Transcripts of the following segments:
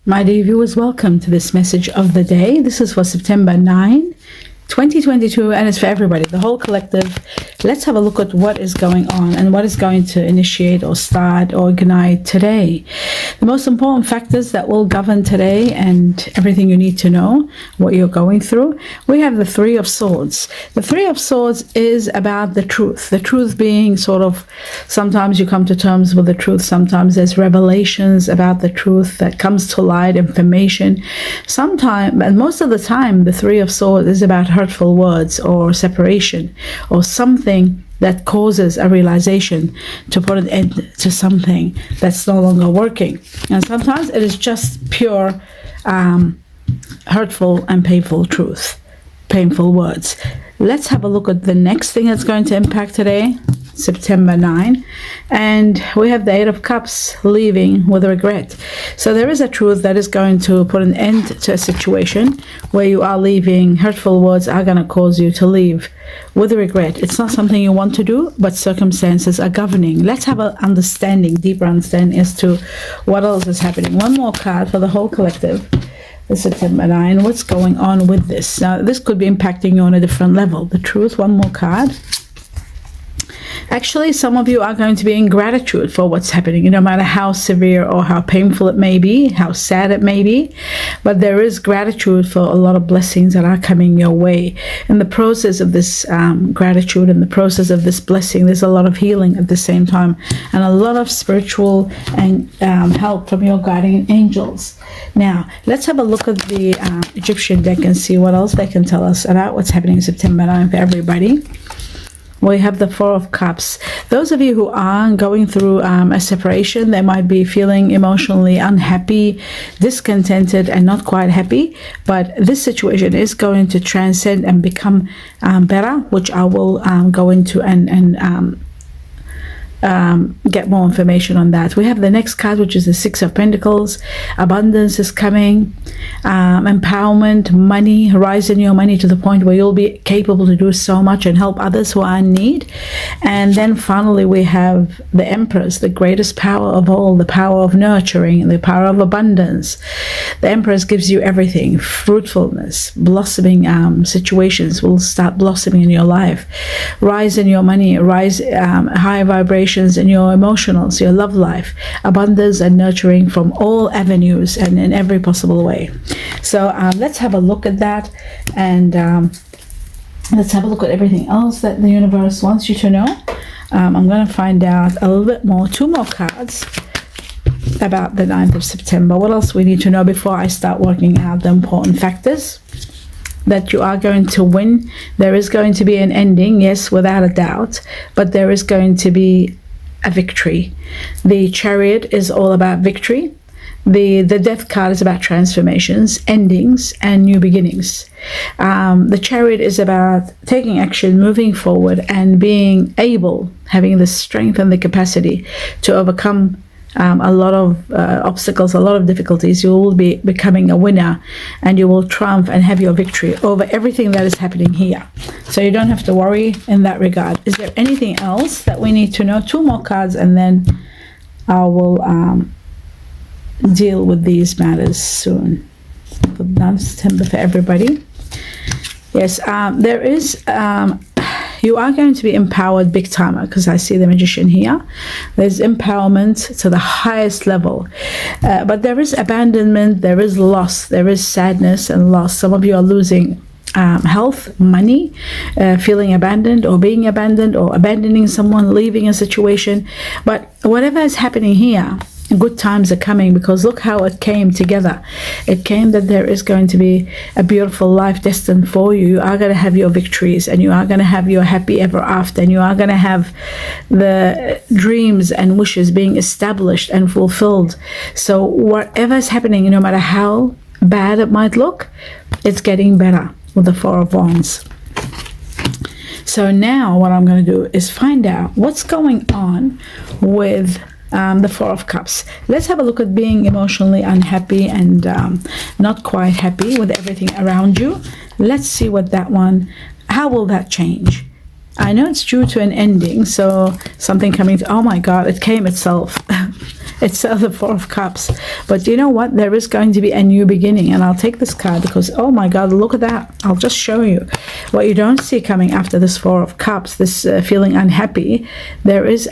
My dear viewers, welcome to this message of the day. This is for September 9, 2022, and it's for everybody, the whole collective. Let's have a look at what is going on and what is going to initiate or start or ignite today. The most important factors that will govern today and everything you need to know, what you're going through. We have the Three of Swords. The Three of Swords is about the truth being sort of, sometimes you come to terms with the truth, sometimes there's revelations about the truth that comes to light, information. Sometimes, and most of the time, the Three of Swords is about hurtful words or separation or something that causes a realization to put an end to something that's no longer working. And sometimes it is just pure hurtful and painful truth, painful words. Let's have a look at the next thing that's going to impact today, September 9, and we have the Eight of Cups, leaving with regret. So there is a truth that is going to put an end to a situation where you are leaving. Hurtful words are going to cause you to leave with regret. It's not something you want to do, but circumstances are governing. Let's have an understanding, deeper understanding as to what else is happening. One more card for the whole collective. The September 9, what's going on with this? Now, this could be impacting you on a different level. The truth, one more card. Actually, some of you are going to be in gratitude for what's happening, no matter how severe or how painful it may be, how sad it may be. But there is gratitude for a lot of blessings that are coming your way. In the process of this gratitude, in the process of this blessing, there's a lot of healing at the same time, and a lot of spiritual and help from your guardian angels. Now, let's have a look at the Egyptian deck and see what else they can tell us about what's happening September 9 for everybody. We have the Four of Cups. Those of you who are going through a separation, they might be feeling emotionally unhappy, discontented, and not quite happy. But this situation is going to transcend and become better, which I will go into and get more information on that. We have the next card, which is the Six of Pentacles. Abundance is coming, empowerment, money, rise in your money to the point where you'll be capable to do so much and help others who are in need. And then finally we have the Empress, the greatest power of all, the power of nurturing, the power of abundance. The Empress gives you everything, fruitfulness, blossoming situations will start blossoming in your life. Rise in your money, rise, high vibration in your emotionals, your love life, abundance and nurturing from all avenues and in every possible way. So let's have a look at that, and let's have a look at everything else that the universe wants you to know. I'm going to find out a little bit more, two more cards about the 9th of September. What else we need to know before I start working out the important factors? That you are going to win. There is going to be an ending, yes, without a doubt, but there is going to be a victory. The Chariot is all about victory. The Death card is about transformations, endings, and new beginnings. The Chariot is about taking action, moving forward, and being able, having the strength and the capacity to overcome a lot of obstacles, a lot of difficulties. You will be becoming a winner, and you will triumph and have your victory over everything that is happening here. So you don't have to worry in that regard. Is there anything else that we need to know? Two more cards, and then I will deal with these matters soon. For the 9th of September for everybody. Yes, there is you are going to be empowered big time, because I see the Magician here. There's empowerment to the highest level, but there is abandonment, there is loss, there is sadness and loss. Some of you are losing health, money, feeling abandoned or being abandoned or abandoning someone, leaving a situation. But whatever is happening here, good times are coming, because look how it came together. It came that there is going to be a beautiful life destined for you. You are going to have your victories, and you are going to have your happy ever after, and you are going to have the dreams and wishes being established and fulfilled. So whatever is happening, no matter how bad it might look, it's getting better with the Four of Wands. So now what I'm going to do is find out what's going on with the Four of Cups. Let's have a look at being emotionally unhappy and not quite happy with everything around you. Let's see what that one, how will that change? I know it's due to an ending, so something coming to, oh my God, it came itself. It's the Four of Cups. But you know what? There is going to be a new beginning. And I'll take this card because, oh my God, look at that. I'll just show you what you don't see coming after this Four of Cups, this feeling unhappy. There is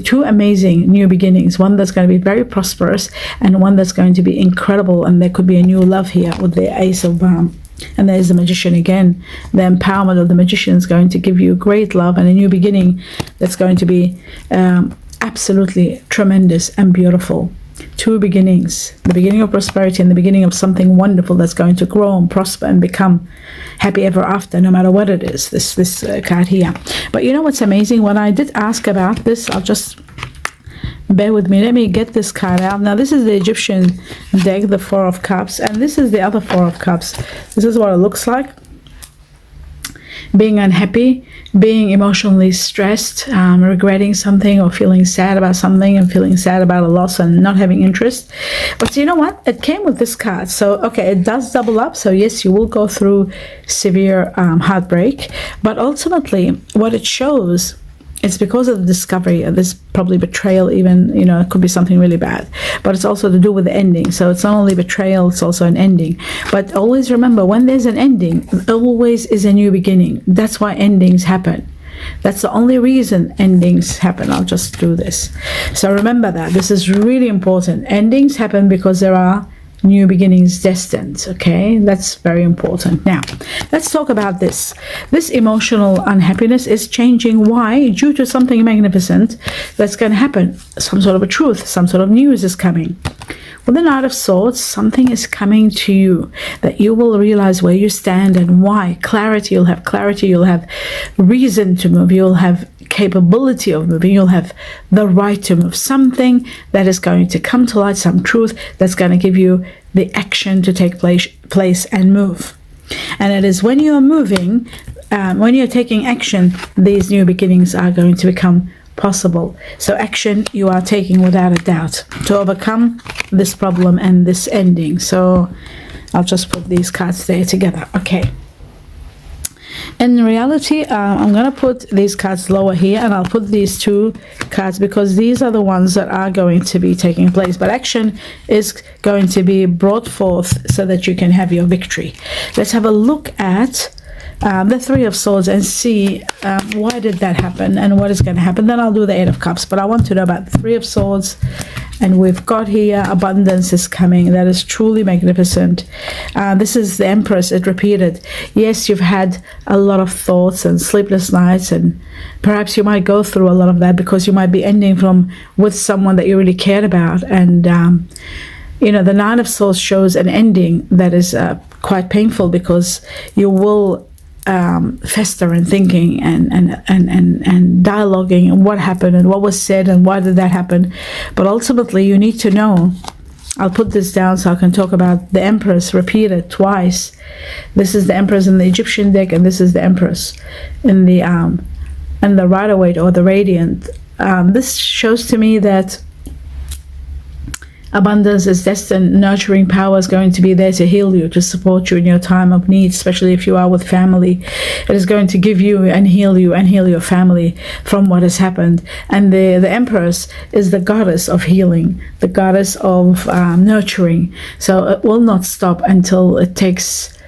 two amazing new beginnings. One that's going to be very prosperous and one that's going to be incredible. And there could be a new love here with the Ace of and there's the Magician again. The empowerment of the Magician is going to give you great love and a new beginning that's going to be absolutely tremendous and beautiful. Two beginnings, the beginning of prosperity and the beginning of something wonderful that's going to grow and prosper and become happy ever after, no matter what it is, this card here. But you know what's amazing? When I did ask about this, I'll just bear with me. Let me get this card out. Now, this is the Egyptian deck, the Four of Cups, and this is the other Four of Cups. This is what it looks like. Being unhappy, being emotionally stressed, regretting something or feeling sad about something and feeling sad about a loss and not having interest. But you know what? It came with this card. So, okay, it does double up. So, yes, you will go through severe heartbreak. But ultimately, what it shows, it's because of the discovery of this, probably betrayal even, you know, it could be something really bad. But it's also to do with the ending. So it's not only betrayal, it's also an ending. But always remember, when there's an ending, there always is a new beginning. That's why endings happen. That's the only reason endings happen. I'll just do this. So remember that. This is really important. Endings happen because there are new beginnings destined. Okay, that's very important. Now let's talk about this emotional unhappiness is changing. Why? Due to something magnificent that's going to happen. Some sort of a truth, some sort of news is coming. With the Knight of Swords, something is coming to you that you will realize where you stand and why. Clarity, you'll have reason to move, you'll have capability of moving, you'll have the right to move. Something that is going to come to light, some truth that's going to give you the action to take place and move. And it is when you're moving, when you're taking action, these new beginnings are going to become possible. So action you are taking without a doubt to overcome this problem and this ending. So I'll just put these cards there together. Okay. In reality, I'm going to put these cards lower here, and I'll put these two cards because these are the ones that are going to be taking place. But action is going to be brought forth so that you can have your victory. Let's have a look at the Three of Swords and see why did that happen and what is going to happen. Then I'll do the Eight of Cups, but I want to know about the Three of Swords. And we've got here abundance is coming. That is truly magnificent. This is the Empress. It repeated. Yes, you've had a lot of thoughts and sleepless nights, and perhaps you might go through a lot of that because you might be ending with someone that you really cared about. And you know, the Nine of Swords shows an ending that is quite painful because you will fester in thinking and dialoguing and what happened and what was said and why did that happen. But ultimately you need to know. I'll put this down so I can talk about the Empress repeated twice. This is the Empress in the Egyptian deck, and this is the Empress in the Rider-Waite or the Radiant. This shows to me that abundance is destined. Nurturing power is going to be there to heal you, to support you in your time of need, especially if you are with family. It is going to give you and heal your family from what has happened. And the Empress is the goddess of healing, the goddess of nurturing. So it will not stop until it takes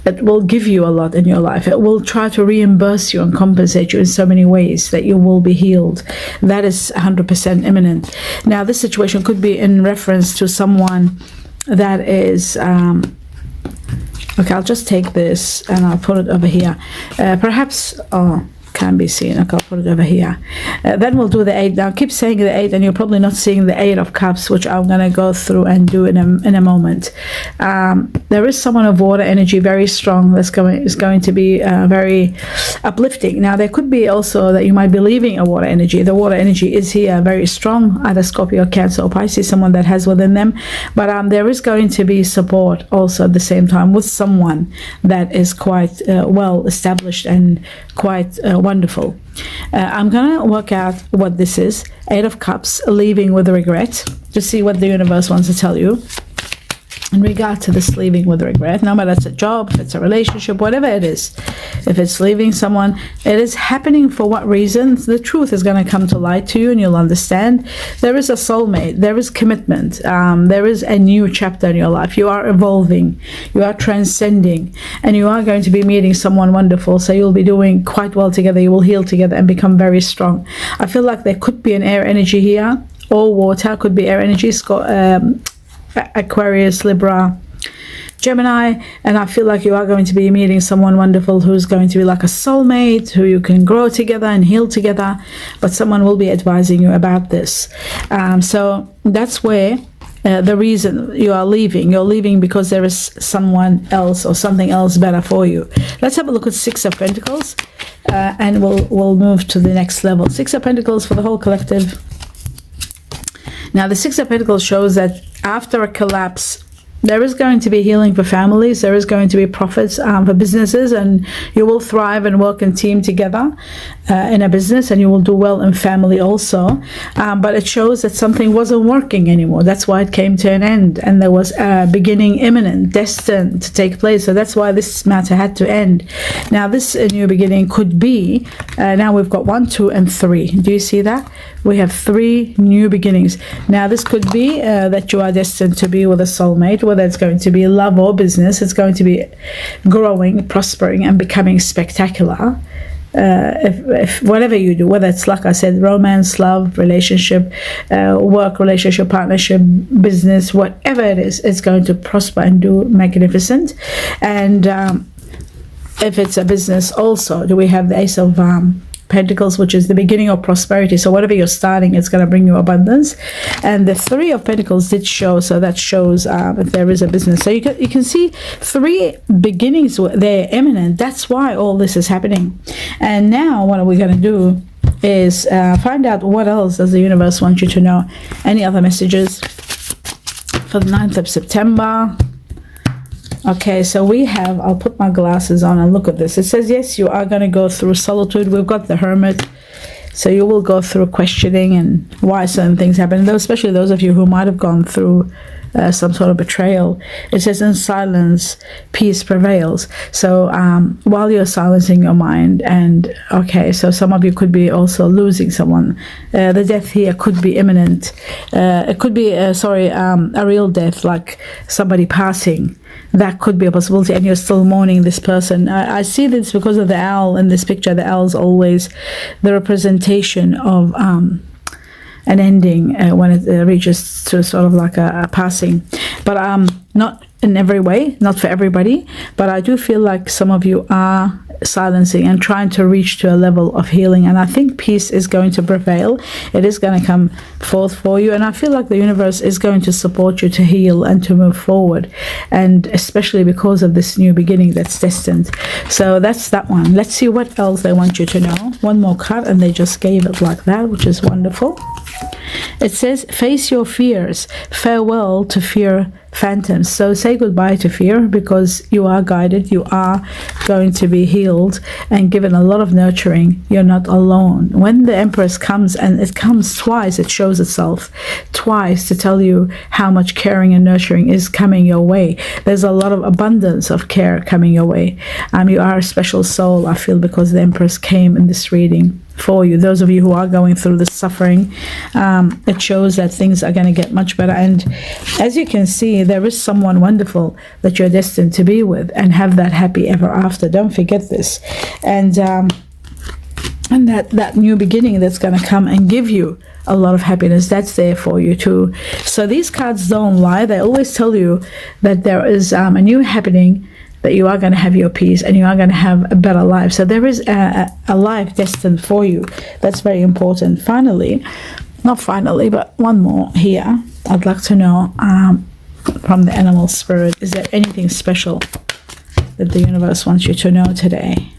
it will give you a lot in your life. It will try to reimburse you and compensate you in so many ways that you will be healed. That is 100% imminent. Now, this situation could be in reference to someone that is okay, I'll just take this and I'll put it over here. Perhaps can be seen. Okay, I'll put it over here. Then we'll do the 8. Now keep saying the 8 and you're probably not seeing the 8 of Cups, which I'm going to go through and do in a moment. There is someone of water energy, very strong, that's going to be very uplifting. Now there could be also that you might be leaving a water energy. The water energy is here very strong, either Scorpio, Cancer or Pisces, someone that has within them. But there is going to be support also at the same time with someone that is quite well established and quite wonderful. I'm gonna work out what this is. 8 of Cups, leaving with regret, to see what the universe wants to tell you. in regard to this leaving with regret, no matter it's a job, if it's a relationship, whatever it is, if it's leaving someone, it is happening for what reason. The truth is going to come to light to you, and you'll understand. There is a soulmate, there is commitment, there is a new chapter in your life. You are evolving, you are transcending, and you are going to be meeting someone wonderful. So you'll be doing quite well together, you will heal together and become very strong. I feel like there could be an air energy here, or water, could be air energy, Aquarius, Libra, Gemini, and I feel like you are going to be meeting someone wonderful who's going to be like a soulmate, who you can grow together and heal together, but someone will be advising you about this. So that's where the reason you are leaving. You're leaving because there is someone else or something else better for you. Let's have a look at Six of Pentacles, and we'll move to the next level. Six of Pentacles for the whole collective. Now, the Six of Pentacles shows that after a collapse, there is going to be healing for families. There is going to be profits for businesses, and you will thrive and work in team together in a business, and you will do well in family also. But it shows that something wasn't working anymore. That's why it came to an end, and there was a beginning imminent, destined to take place. So that's why this matter had to end. Now, this new beginning could be, now we've got 1, 2, and 3. Do you see that? We have 3 new beginnings. Now, this could be that you are destined to be with a soulmate, whether it's going to be love or business. It's going to be growing, prospering, and becoming spectacular. If whatever you do, whether it's, like I said, romance, love, relationship, work, relationship, partnership, business, whatever it is, it's going to prosper and do magnificent. And if it's a business also, do we have the Ace of Pentacles, which is the beginning of prosperity. So whatever you're starting, it's going to bring you abundance. And the Three of Pentacles did show, so that shows if there is a business. So you can see 3 beginnings, they're imminent. That's why all this is happening. And now what are we going to do is find out what else does the universe want you to know. Any other messages for the 9th of September? Okay, so we have, I'll put my glasses on and look at this. It says, yes, you are going to go through solitude. We've got the Hermit. So you will go through questioning and why certain things happen, especially those of you who might have gone through some sort of betrayal. It says, in silence, peace prevails. So while you're silencing your mind, and okay, so some of you could be also losing someone. The death here could be imminent. It could be, a real death, like somebody passing. That could be a possibility, and you're still mourning this person. I see this because of the owl in this picture. The owl's always the representation of an ending when it reaches to sort of like a passing, but not in every way, not for everybody. But I do feel like some of you are silencing and trying to reach to a level of healing, and I think peace is going to prevail. It is going to come forth for you, and I feel like the universe is going to support you to heal and to move forward, and especially because of this new beginning that's destined. So that's that one. Let's see what else they want you to know. One more card, and they just gave it like that, which is wonderful. It says, face your fears, farewell to fear phantoms. So say goodbye to fear, because you are guided, you are going to be healed and given a lot of nurturing. You're not alone. When the Empress comes, and it comes twice, it shows itself twice to tell you how much caring and nurturing is coming your way. There's a lot of abundance of care coming your way. You are a special soul, I feel, because the Empress came in this reading for you. Those of you who are going through this suffering, it shows that things are going to get much better. And as you can see, there is someone wonderful that you're destined to be with and have that happy ever after. Don't forget this. And that new beginning that's going to come and give you a lot of happiness, that's there for you too. So these cards don't lie. They always tell you that there is a new happening, that you are going to have your peace and you are going to have a better life. So there is a life destined for you. That's very important. Finally, not finally, but one more here. I'd like to know from the animal spirit, is there anything special that the universe wants you to know today?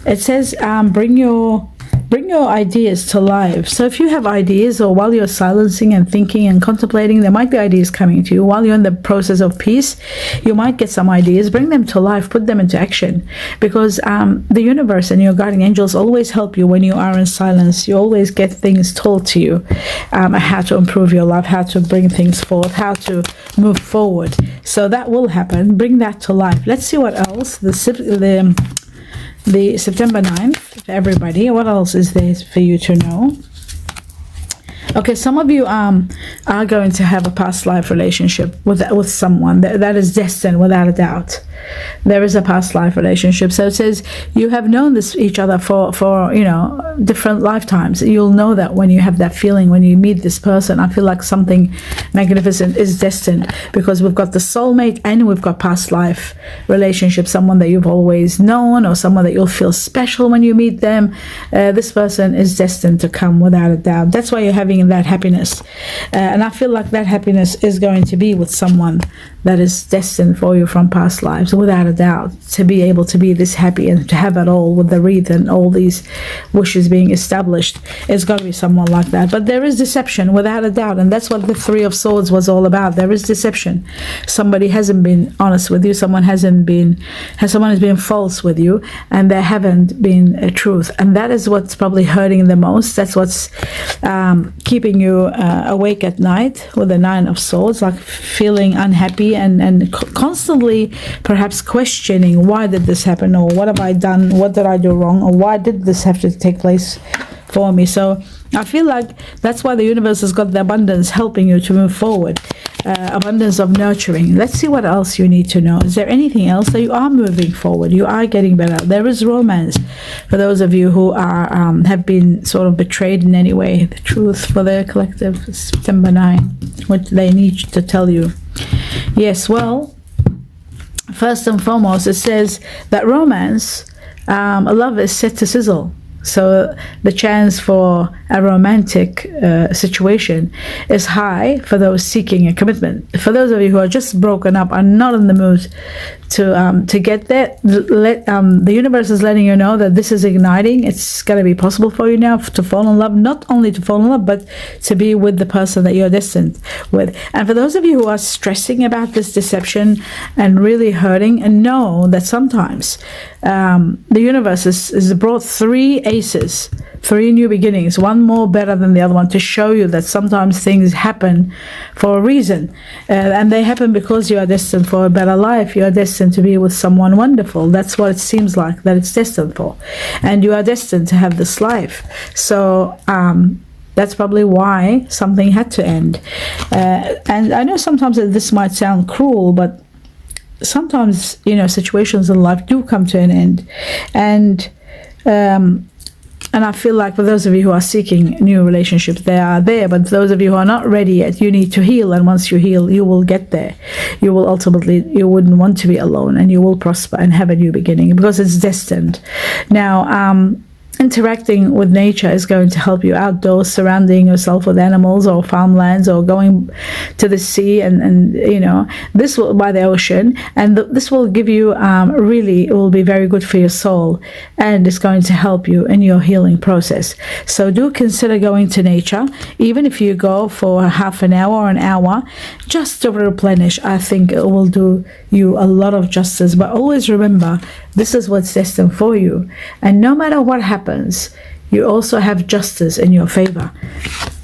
It says, bring your bring your ideas to life. So if you have ideas, or while you're silencing and thinking and contemplating, there might be ideas coming to you. While you're in the process of peace, you might get some ideas. Bring them to life, put them into action, because the universe and your guardian angels always help you when you are in silence. You always get things told to you, how to improve your life, how to bring things forth, how to move forward. So that will happen. Bring that to life. Let's see what else. The September 9th for everybody. What else is there for you to know? Okay, some of you are going to have a past life relationship with someone that is destined, without a doubt. There is a past life relationship. So it says you have known each other for different lifetimes. You'll know that when you have that feeling, when you meet this person. I feel like something magnificent is destined, because we've got the soulmate and we've got past life relationship, someone that you've always known, or someone that you'll feel special when you meet them. This person is destined to come, without a doubt. That's why you're having that happiness, and I feel like that happiness is going to be with someone that is destined for you from past lives, without a doubt. To be able to be this happy and to have it all with the wreath and all these wishes being established, it's got to be someone like that. But there is deception, without a doubt, and that's what the Three of Swords was all about. There is deception. Somebody hasn't been honest with you. Someone has been false with you, and there haven't been a truth, and that is what's probably hurting the most. That's what's keeping you awake at night with the Nine of Swords, like feeling unhappy and constantly perhaps questioning, why did this happen, or what have I done, what did I do wrong, or why did this have to take place for me? So I feel like that's why the universe has got the abundance helping you to move forward, abundance of nurturing. Let's see what else you need to know. Is there anything else that you are moving forward? You are getting better. There is romance for those of you who are have been sort of betrayed in any way. The truth for the collective, September 9, what they need to tell you. Yes, well, first and foremost, it says that romance, love is set to sizzle. So the chance for a romantic situation is high for those seeking a commitment. For those of you who are just broken up, are not in the mood to get there, the universe is letting you know that this is igniting. It's going to be possible for you now to fall in love, not only to fall in love, but to be with the person that you're destined with. And for those of you who are stressing about this deception and really hurting, and know that sometimes the universe has brought 3 aces, 3 new beginnings, one more better than the other one, to show you that sometimes things happen for a reason, and they happen because you are destined for a better life. You are destined to be with someone wonderful. That's what it seems like that it's destined for, and you are destined to have this life. So that's probably why something had to end. And I know sometimes that this might sound cruel, but sometimes situations in life do come to an end, and I feel like for those of you who are seeking new relationships, they are there. But those of you who are not ready yet, you need to heal. And once you heal, you will get there. You will ultimately, you wouldn't want to be alone, and you will prosper and have a new beginning, because it's destined. Now, interacting with nature is going to help you outdoors, surrounding yourself with animals or farmlands, or going to the sea and this will, by the ocean, and this will give you really, it will be very good for your soul, and it's going to help you in your healing process. So do consider going to nature, even if you go for half an hour or an hour, just to replenish. I think it will do you a lot of justice. But always remember, this is what's destined for you, and no matter what happens, you also have justice in your favor,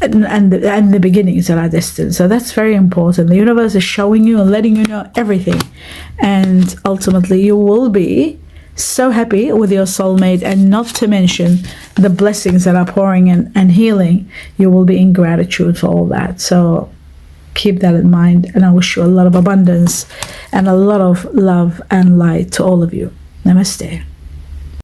and the beginnings that are destined. So that's very important. The universe is showing you and letting you know everything, and ultimately you will be so happy with your soulmate, and not to mention the blessings that are pouring in and healing. You will be in gratitude for all that. So keep that in mind, and I wish you a lot of abundance and a lot of love and light to all of you. Namaste.